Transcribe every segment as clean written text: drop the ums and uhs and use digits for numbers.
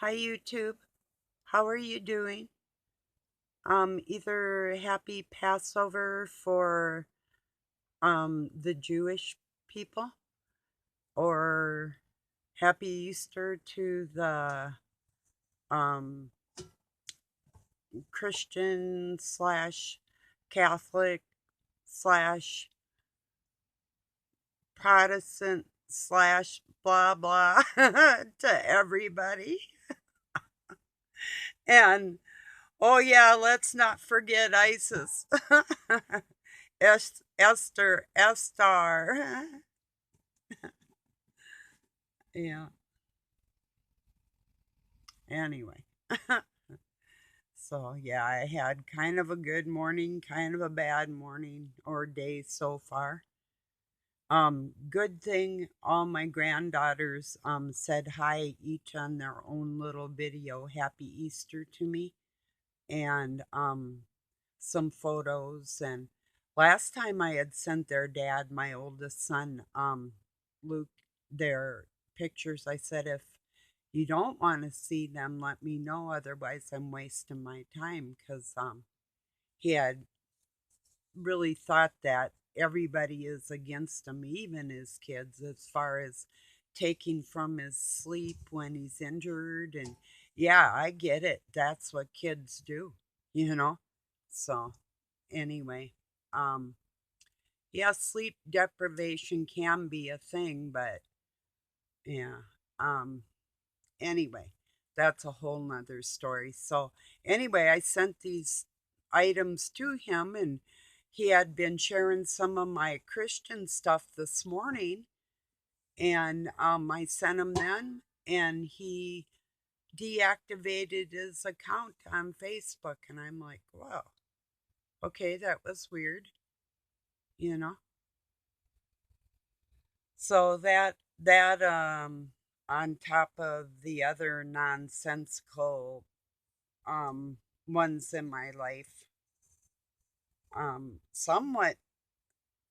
Hi YouTube. How are you doing? Either happy Passover for the Jewish people or happy Easter to the um Christian slash Catholic slash Protestant slash blah blah to everybody. And oh yeah, let's not forget ISIS. Esther, Estar. Yeah. Anyway. So yeah, I had kind of a good morning, kind of a bad morning or day so far. Good thing all my granddaughters said hi each on their own little video, Happy Easter to me, and some photos. And last time I had sent their dad, my oldest son, Luke, their pictures. I said, if you don't want to see them, let me know. Otherwise, I'm wasting my time because he had really thought that everybody is against him, even his kids, as far as taking from his sleep when he's injured. And yeah, I get it. That's what kids do, you know? So, anyway, um, yeah, sleep deprivation can be a thing, but yeah. Um, Anyway, that's a whole nother story. So, anyway, I sent these items to him, and he had been sharing some of my Christian stuff this morning. And I sent him then, and he deactivated his account on Facebook. And I'm like, wow, okay, that was weird, you know? So that on top of the other nonsensical um, ones in my life, somewhat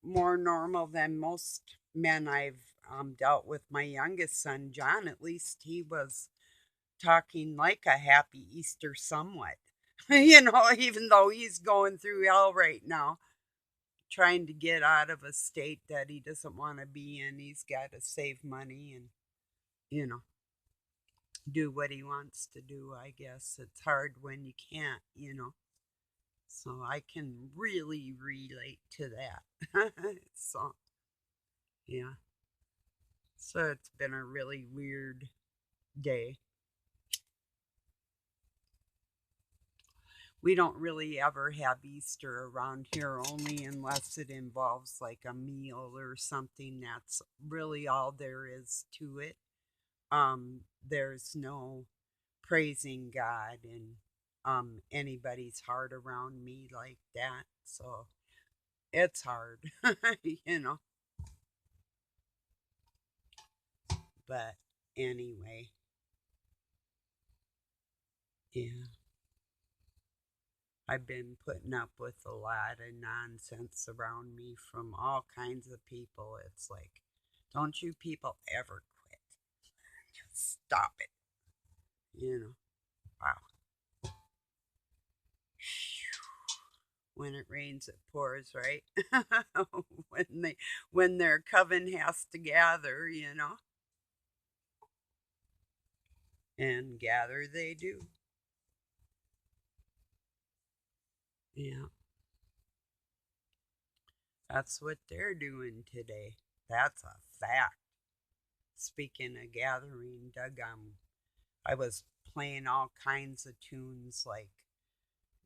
more normal than most men I've dealt with. My youngest son, John, at least he was talking like a happy Easter somewhat. Even though he's going through hell right now, trying to get out of a state that he doesn't want to be in. He's got to save money and, you know, do what he wants to do, I guess. It's hard when you can't. So I can really relate to that. So, yeah. So it's been a really weird day. We don't really ever have Easter around here, only unless it involves like a meal or something. That's really all there is to it. There's no praising God in anybody's heart around me like that. So it's hard, you know. But anyway, yeah. I've been putting up with a lot of nonsense around me from all kinds of people. It's like, don't you people ever quit. Just stop it. You know, wow. When it rains, it pours, right? when when their coven has to gather, and gather they do. Yeah, that's what they're doing today. That's a fact. Speaking of gathering, Doug, I was playing all kinds of tunes like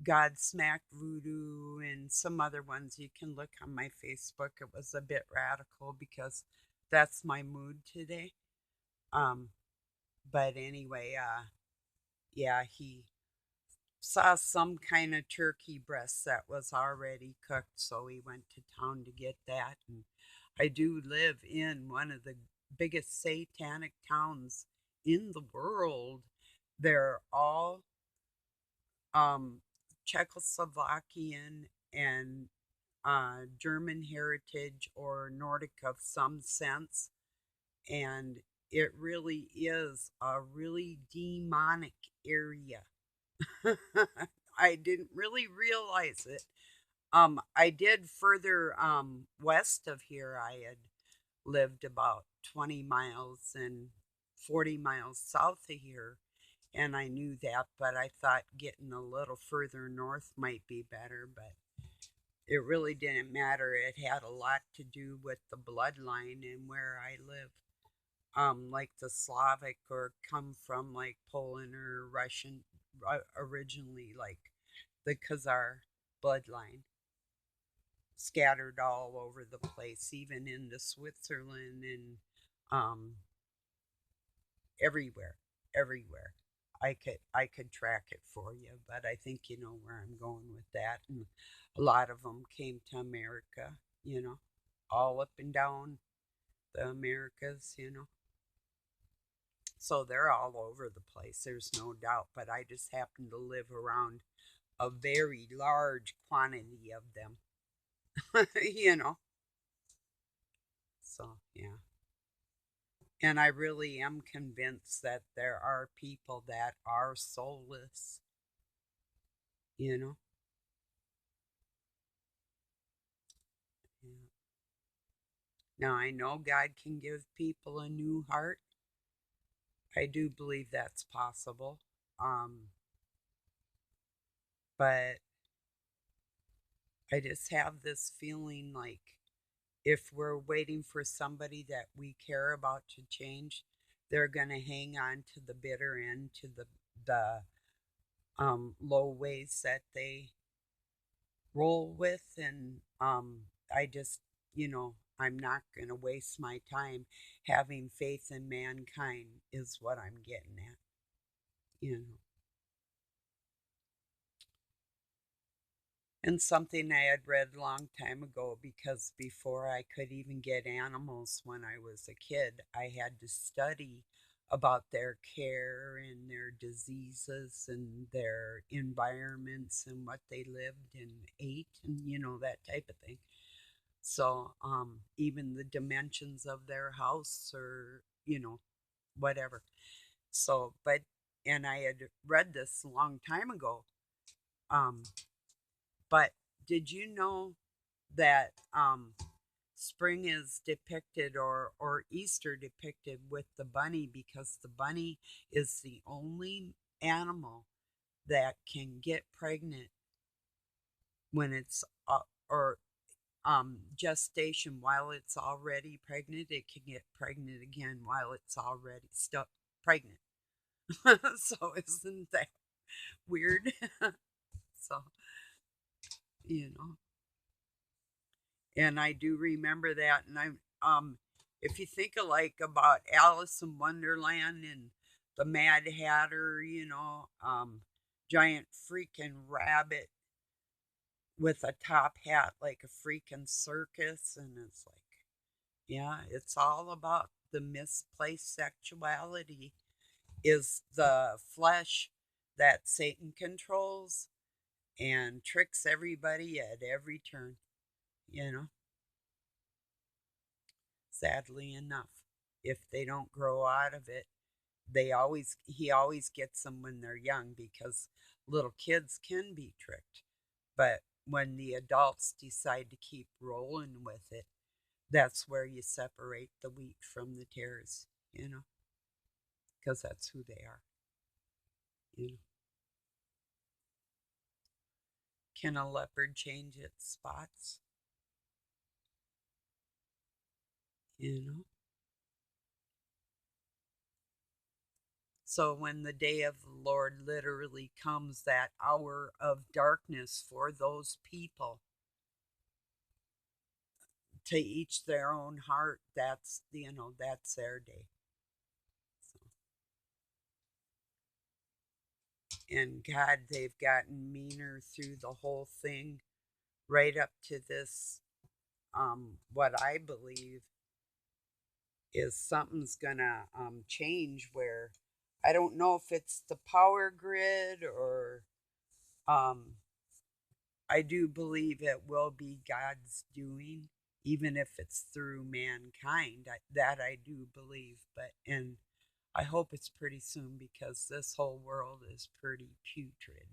Godsmack Voodoo and some other ones. You can look on my Facebook. It was a bit radical because that's my mood today. Um, but anyway, yeah, he saw some kind of turkey breast that was already cooked, so he went to town to get that. And I do live in one of the biggest satanic towns in the world. They're all um, Czechoslovakian and German heritage or Nordic of some sense. And It really is a really demonic area. I didn't really realize it. I did further west of here. I had lived about 20 miles and 40 miles south of here, and I knew that, but I thought getting a little further north might be better, but it really didn't matter. It had a lot to do with the bloodline and where I live. Like the Slavic or come from like Poland or Russian, originally like the Khazar bloodline scattered all over the place, even into Switzerland and um, everywhere, everywhere. I could track it for you, but I think you know where I'm going with that. And a lot of them came to America, you know, all up and down the Americas, you know. So they're all over the place. There's no doubt. But I just happen to live around a very large quantity of them, you know. So yeah. And I really am convinced that there are people that are soulless, you know. Yeah. Now I know God can give people a new heart. I do believe that's possible. Um, but I just have this feeling like if we're waiting for somebody that we care about to change, they're going to hang on to the bitter end, to the low ways that they roll with. And I just, you know, I'm not going to waste my time. Having faith in mankind is what I'm getting at, you know. And something I had read a long time ago, because before I could even get animals when I was a kid, I had to study about their care and their diseases and their environments and what they lived and ate and, you know, that type of thing. So, even the dimensions of their house or, you know, whatever. So, but, and I had read this a long time ago. Um, but did you know that spring is depicted or Easter depicted with the bunny because the bunny is the only animal that can get pregnant when it's or gestation while it's already pregnant. It can get pregnant again while it's already stuck pregnant. So isn't that weird? So you know, and I do remember that. And if you think of like about Alice in Wonderland and the Mad Hatter, you know, giant freaking rabbit with a top hat like a freaking circus, and it's like, yeah, it's all about the misplaced sexuality is the flesh that Satan controls and tricks everybody at every turn, you know. Sadly enough, if they don't grow out of it, he always gets them when they're young because little kids can be tricked. But when the adults decide to keep rolling with it, that's where you separate the wheat from the tares, you know, because that's who they are, you know. Can a leopard change its spots? You know. So when the day of the Lord literally comes, that hour of darkness for those people, to each their own heart, that's, you know, that's their day. So, and God, they've gotten meaner through the whole thing, right up to this. What I believe is something's gonna change where I don't know if it's the power grid or um, I do believe it will be God's doing, even if it's through mankind. That I do believe, and I hope it's pretty soon because this whole world is pretty putrid,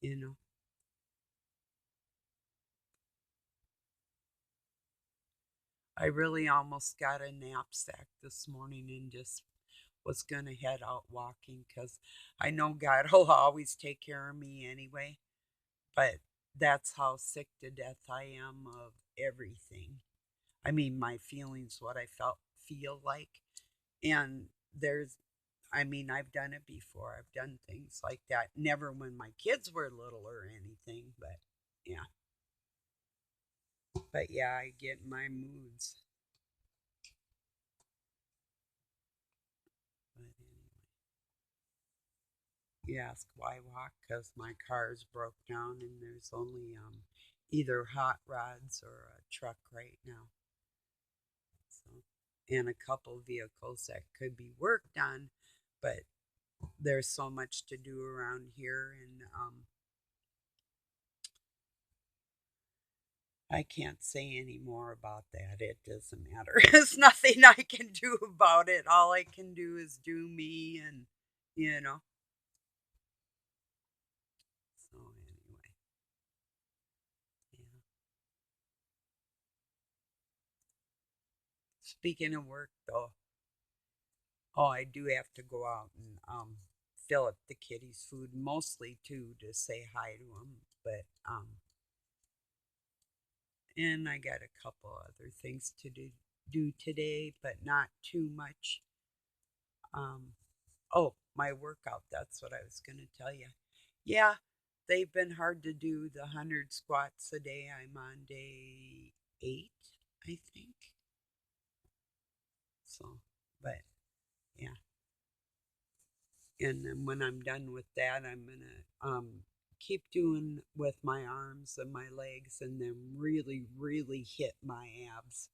you know. I really almost got a knapsack this morning and just was going to head out walking because I know God will always take care of me anyway. But that's how sick to death I am of everything. I mean, my feelings, what I feel like. And there's, I mean, I've done it before. I've done things like that. Never when my kids were little or anything, but yeah. But yeah, I get my moods. But anyway, you ask why walk? Because my car's broke down and there's only either hot rods or a truck right now. So, and a couple vehicles that could be worked on, but there's so much to do around here, and I can't say any more about that. It doesn't matter. There's nothing I can do about it. All I can do is do me, and you know. So anyway, yeah. Speaking of work, though, oh, I do have to go out and fill up the kitties' food, mostly too to say hi to them, but and I got a couple other things to do today, but not too much. Um, oh, my workout. That's what I was going to tell you. Yeah, they've been hard to do. The 100 squats a day. I'm on day 8, I think. So, but yeah. And then when I'm done with that, I'm going to keep doing with my arms and my legs and then really, really hit my abs.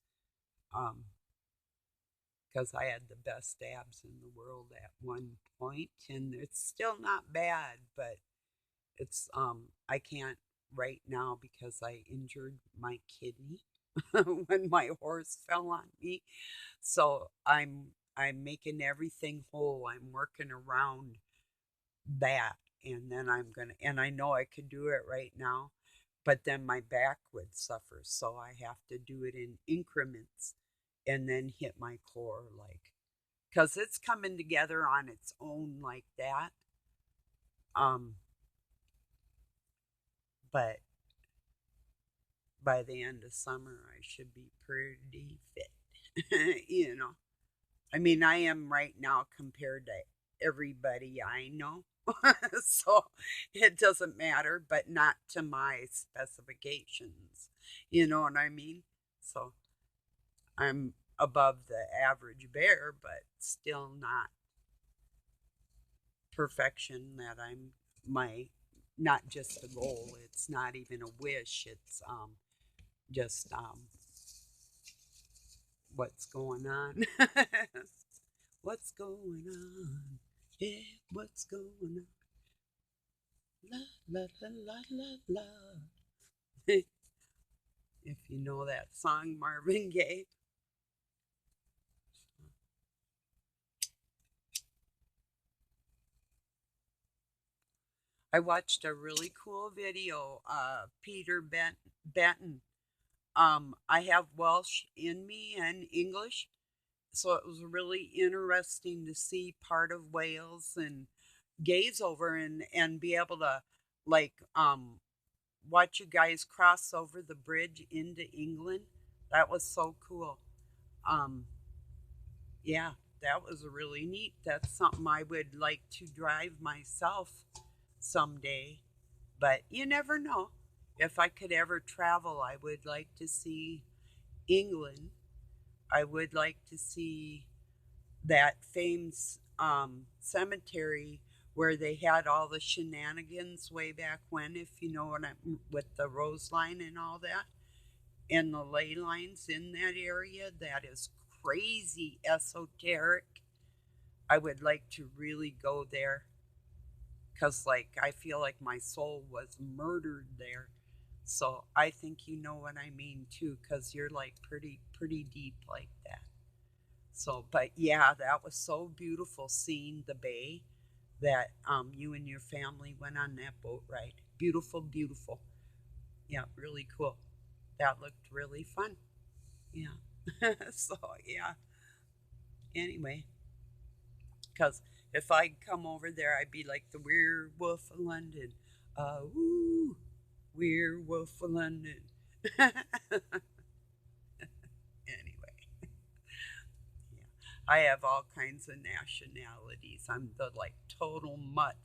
Um, because I had the best abs in the world at one point, and it's still not bad, but it's I can't right now because I injured my kidney when my horse fell on me. So I'm making everything whole. I'm working around that, and then I'm gonna, and I know I could do it right now, but then my back would suffer, so I have to do it in increments and then hit my core, like, because it's coming together on its own like that. Um, but by the end of summer, I should be pretty fit. You know, I mean, I am right now compared to everybody I know. So it doesn't matter, but not to my specifications. You know what I mean? So I'm above the average bear, but still not perfection that I'm my not just a goal. It's not even a wish. It's just what's going on. What's going on? Yeah, what's going on? La la la la la la. If you know that song, Marvin Gaye. I watched a really cool video. Peter Benton. I have Welsh in me and English, so it was really interesting to see part of Wales and gaze over and be able to like watch you guys cross over the bridge into England. That was so cool. Um, yeah, that was really neat. That's something I would like to drive myself someday. But you never know. If I could ever travel, I would like to see England. I would like to see that famous cemetery where they had all the shenanigans way back when, if you know what I'm, with the rose line and all that, and the ley lines in that area. That is crazy esoteric. I would like to really go there because, like, I feel like my soul was murdered there. So I think you know what I mean too, because you're like pretty deep like that. So, but yeah, that was so beautiful seeing the bay that you and your family went on that boat ride. Beautiful, beautiful. Yeah, really cool. That looked really fun. Yeah. So yeah. Anyway, because if I come over there, I'd be like the Werewolf of London. Woo, Werewolf of London. Anyway, yeah. I have all kinds of nationalities. I'm the like total mutt.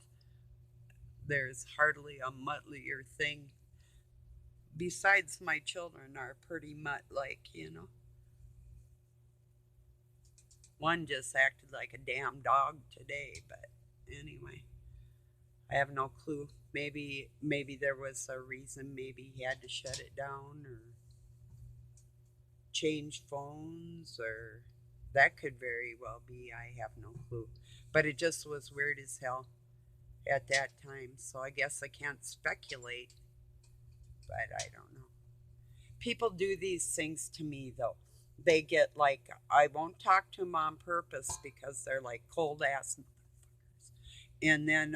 There's hardly a muttlier thing. Besides, my children are pretty mutt like. One just acted like a damn dog today, but anyway, I have no clue. Maybe there was a reason. Maybe he had to shut it down or change phones, or that could very well be. I have no clue. But it just was weird as hell at that time. So I guess I can't speculate, but I don't know. People do these things to me though. They get like, I won't talk to them on purpose because they're like cold ass motherfuckers. And then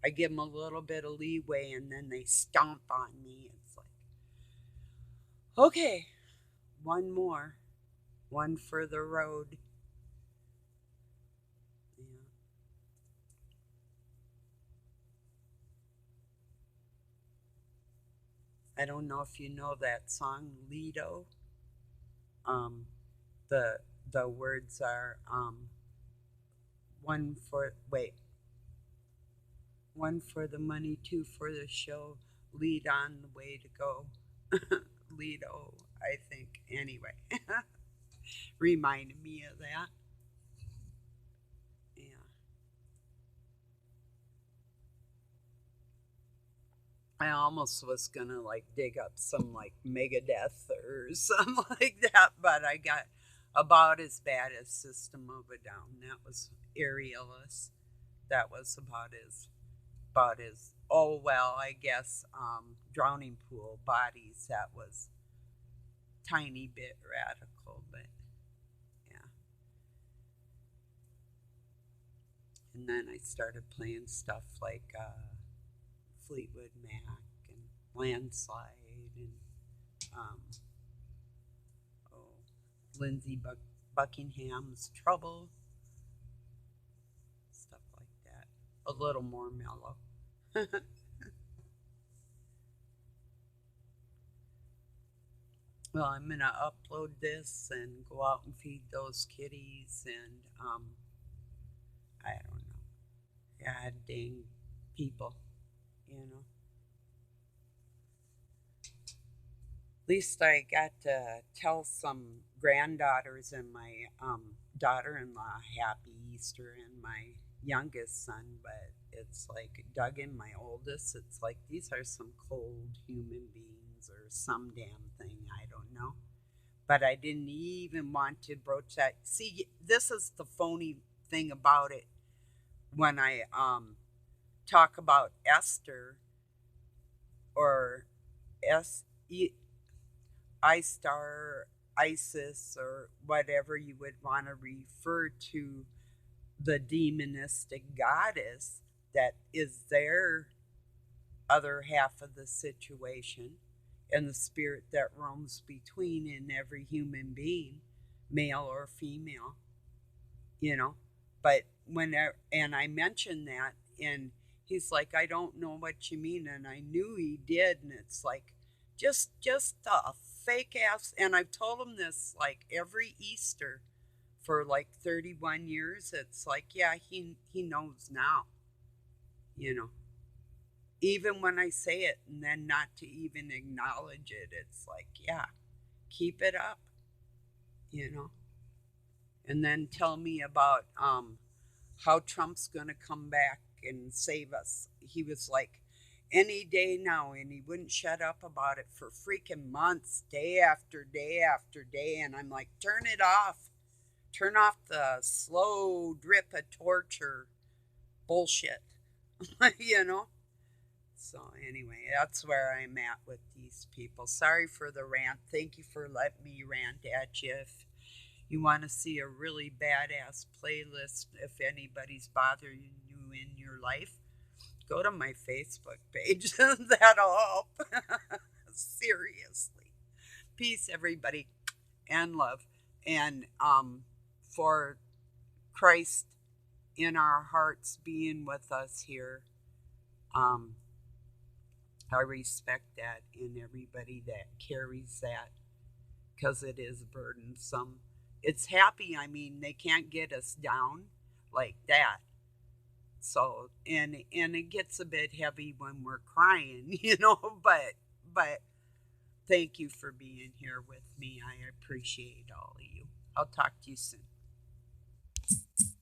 I give them a little bit of leeway and then they stomp on me. It's like, okay, one more, one further road. Yeah. I don't know if you know that song Lido. Um, the the words are one for wait, one for the money, two for the show. Lead on the way to go. Lido, I think. Anyway, reminded me of that. Yeah. I almost was gonna like dig up some like Megadeth or something like that, but I got about as bad as System of a Down. That was Aerialist. That was about as oh well, I guess Drowning Pool Bodies. That was tiny bit radical, but yeah. And then I started playing stuff like Fleetwood Mac and Landslide and um, oh, Buckingham's Trouble, stuff like that. A little more mellow. Well, I'm gonna upload this and go out and feed those kitties, and I don't know. God dang people, you know. At least I got to tell some granddaughters and my daughter-in-law happy Easter and my youngest son, but it's like Duggan, my oldest, it's like these are some cold human beings or some damn thing, I don't know. But I didn't even want to broach that. See, this is the phony thing about it. When I talk about Esther or S I-Star, ISIS, or whatever you would want to refer to the demonistic goddess that is their other half of the situation and the spirit that roams between in every human being, male or female, you know. But and I mentioned that, and he's like, I don't know what you mean, and I knew he did, and it's like, just a fake ass. And I've told him this like every Easter for like 31 years. It's like, yeah, he knows now, you know. Even when I say it, and then not to even acknowledge it, it's like, yeah, keep it up, you know. And then tell me about how Trump's going to come back and save us. He was like, any day now, and he wouldn't shut up about it for freaking months, day after day after day. And I'm like, turn it off. Turn off the slow drip of torture bullshit, you know? So anyway, that's where I'm at with these people. Sorry for the rant. Thank you for letting me rant at you. If you want to see a really badass playlist, if anybody's bothering you in your life, go to my Facebook page. That'll help. Seriously. Peace, everybody, and love. And for Christ in our hearts being with us here, um, I respect that in everybody that carries that because it is burdensome. It's happy. I mean, they can't get us down like that. So, and it gets a bit heavy when we're crying, but thank you for being here with me. I appreciate all of you. I'll talk to you soon.